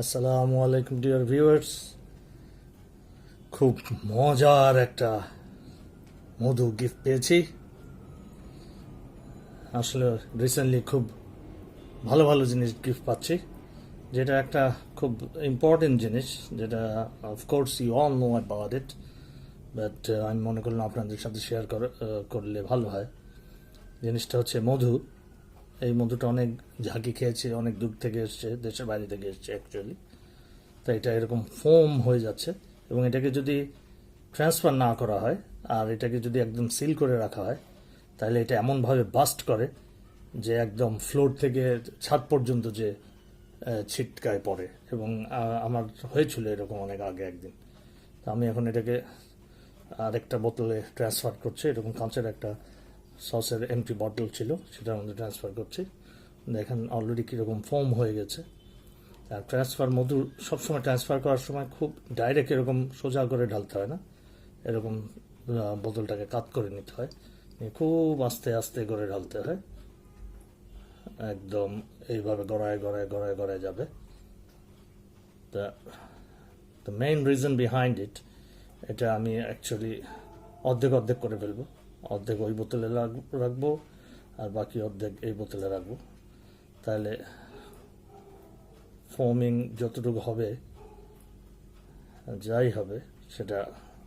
আসসালামু আলাইকুম dear viewers. খুব মজার একটা মধু গিফট পেয়েছি। আসলে রিসেন্টলি খুব ভালো ভালো জিনিস গিফট পাচ্ছি, যেটা একটা খুব ইম্পর্টেন্ট জিনিস, যেটা of course you all know about it, but আমি মনে করলাম আপনাদের সাথে শেয়ার করলে ভালো হয়। জিনিসটা হচ্ছে মধু। এই মধুটা অনেক ঝাঁকি খেয়েছি, অনেক দূর থেকে এসছে, দেশের বাইরে থেকে এসছে অ্যাকচুয়ালি। তাই এটা এরকম ফোম হয়ে যাচ্ছে, এবং এটাকে যদি ট্রান্সফার না করা হয় আর এটাকে যদি একদম সিল করে রাখা হয়, তাহলে এটা এমনভাবে বাস্ট করে যে একদম ফ্লোর থেকে ছাদ পর্যন্ত যে ছিটকায় পড়ে। এবং আমার হয়েছিল এরকম অনেক আগে একদিন। তো আমি এখন এটাকে আরেকটা বোতলে ট্রান্সফার করছি। এরকম কাঁচের একটা সসের এমটি বটল ছিল, সেটার মধ্যে ট্রান্সফার করছি। দেখেন অলরেডি কীরকম ফোম হয়ে গেছে। আর মধু সবসময় ট্রান্সফার করার সময় খুব ডাইরেক্ট এরকম সোজা করে ঢালতে হয় না, এরকম বোতলটাকে কাত করে নিতে হয়, খুব আস্তে আস্তে করে ঢালতে হয়, একদম এইভাবে গড়ায় গড়ায় গড়ায় গড়ায় যাবে। The main reason behind it, এটা আমি অ্যাকচুয়ালি অর্ধেক অর্ধেক করে ফেলবো। অর্ধেক ওই বোতলে রাখবো আর বাকি অর্ধেক এই বোতলে রাখবো। তাহলে ফোমিং যতটুকু হবে, যাই হবে, সেটা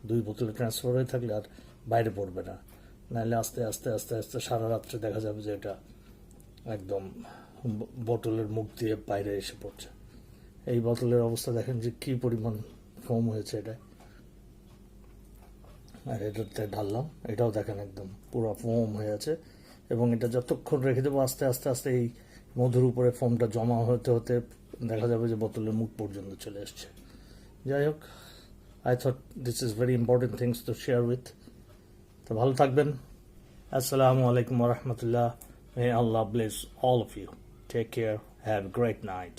দুই বোতলে ট্রান্সফার হয়ে থাকলে আর বাইরে পড়বে না। নাহলে আস্তে আস্তে আস্তে আস্তে সারা রাত্রে দেখা যাবে যে এটা একদম বোতলের মুখ দিয়ে বাইরে এসে পড়ছে। এই বোতলের অবস্থা দেখেন যে কী পরিমাণ ফোম হয়েছে এটা। আর এটাতে ঢাললাম, এটাও দেখেন একদম পুরো ফোম হয়ে আছে। এবং এটা যতক্ষণ রেখে দেবো, আস্তে আস্তে আস্তে এই মধুর উপরে ফোমটা জমা হতে হতে দেখা যাবে যে বোতলের মুখ পর্যন্ত চলে এসছে। যাই হোক, I thought this is very important things to share with. তো ভালো থাকবেন। Assalamu alaikum wa rahmatullah. May Allah bless all of you. Take care. Have a great night.